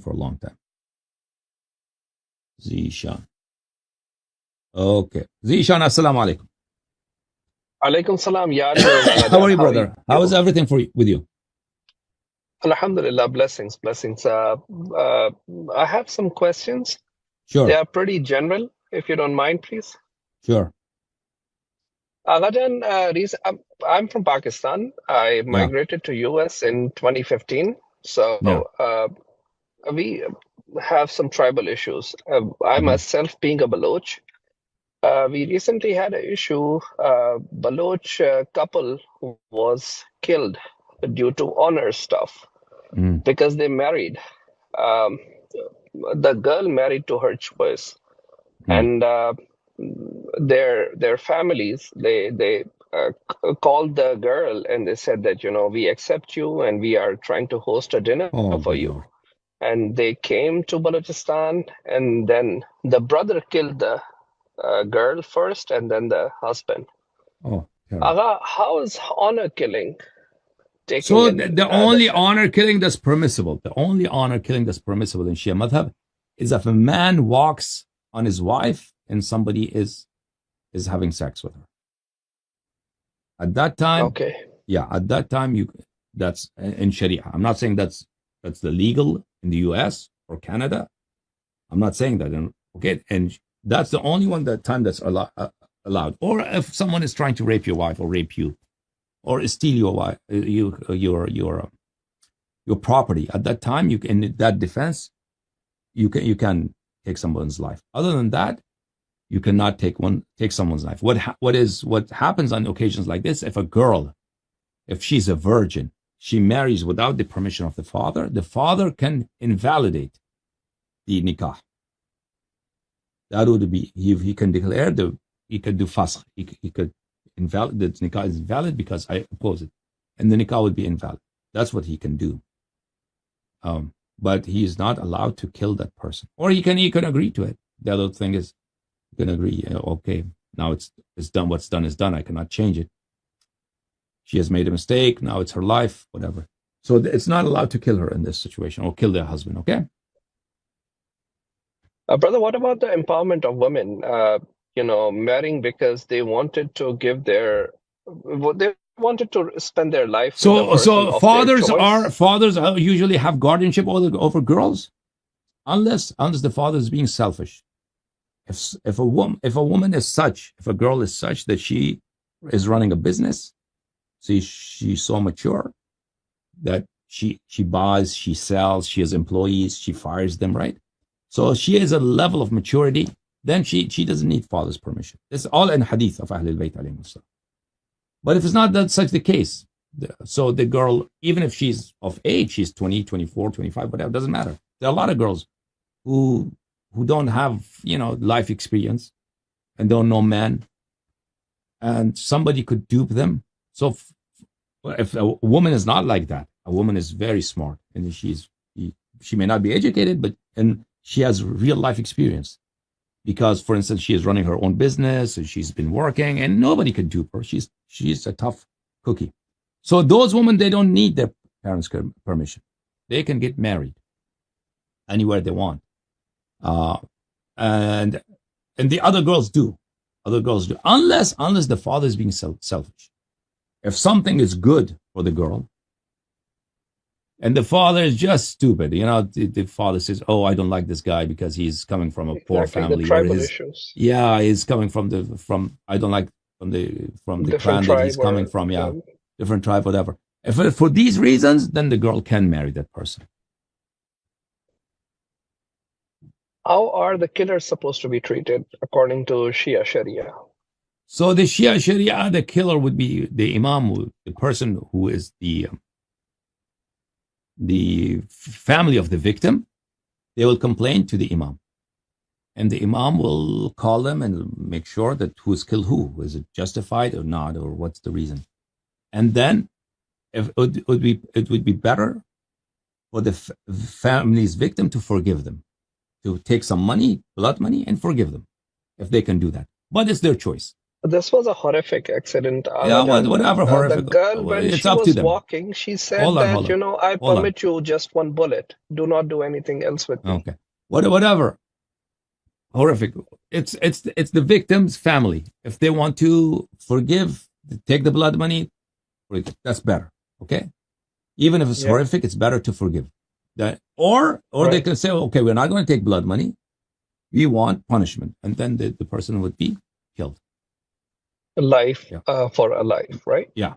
For a long time. Zishan. Okay. Zishan, assalamu alaikum. Alaikum salam, Yari. How are you, brother? How is everything with you? Alhamdulillah, blessings. I have some questions. Sure. They are pretty general, if you don't mind, please. Sure. Agajan, I'm from Pakistan. I migrated to US in 2015. So we have some tribal issues. I myself being a Baloch, we recently had an issue. Baloch couple was killed due to honor stuff because they married. The girl married to her choice, and their families they called the girl and they said that we accept you and we are trying to host a dinner for you. Lord. And they came to Balochistan, and then the brother killed the girl first and then the husband. Agha, how is honor killing taking? So the only honor killing that's permissible, in Shia Madhab is if a man walks on his wife and somebody is having sex with her. At that time, that's in Sharia. I'm not saying that's the legal in the US or Canada. I'm not saying that. And that's the only time that's allowed. Or if someone is trying to rape your wife or rape you, or steal your wife, your property. At that time, in that defense, you can take someone's life. Other than that, you cannot take someone's life. What happens on occasions like this? If a girl, if she's a virgin, she marries without the permission of the father can invalidate the nikah. That would be he can declare he could do fasq. He could invalid the nikah is valid because I oppose it, and the nikah would be invalid. That's what he can do. But he is not allowed to kill that person, or he can agree to it. The other thing is, you can agree. Okay, now it's done. What's done is done. I cannot change it. She has made a mistake. Now it's her life. Whatever. So it's not allowed to kill her in this situation or kill their husband. Okay. Brother, what about the empowerment of women? Marrying because they wanted to spend their life. So fathers usually have guardianship over girls, unless the father is being selfish. If a woman is such, if a girl is such that she is running a business, see, she's so mature that she buys, she sells, she has employees, she fires them, right? So she has a level of maturity. Then she doesn't need father's permission. It's all in hadith of Ahle al-Bayt alayhim salam. But if it's not such the case, so the girl, even if she's of age, she's 20, 24, 25, whatever, doesn't matter. There are a lot of girls who don't have, life experience and don't know men, and somebody could dupe them. So if a woman is not like that, a woman is very smart, and she may not be educated, and she has real life experience. Because, for instance, she is running her own business and she's been working, and nobody could dupe her. She's a tough cookie. So those women, they don't need their parents' permission. They can get married anywhere they want. And the other girls do. Unless the father is being selfish. If something is good for the girl, and the father is just stupid, the father says, "Oh, I don't like this guy because he's coming from a poor family." The tribal issues. Yeah, he's coming from I don't like from the clan that he's coming from. Yeah, different tribe, whatever. If for these reasons, then the girl can marry that person. How are the killers supposed to be treated according to Shia Sharia? So the Shia Sharia, the killer would be the imam, the person who is the the family of the victim, they will complain to the imam. And the imam will call them and make sure that who's killed who. Is it justified or not, or what's the reason? And then if it would be better for the family's victim to forgive them, to take some money, blood money, and forgive them, if they can do that. But it's their choice. This was a horrific accident. Yeah, whatever horrific. The girl, when it's she up to was them. walking, she said Hold on, that, I permit you just one bullet. Do not do anything else with me. Okay. Whatever. Horrific. It's the victim's family. If they want to forgive, take the blood money, that's better. Okay? Even if it's horrific, it's better to forgive. Or they can say, okay, we're not going to take blood money. We want punishment. And then the person would be killed. Life for a life, right? Yeah.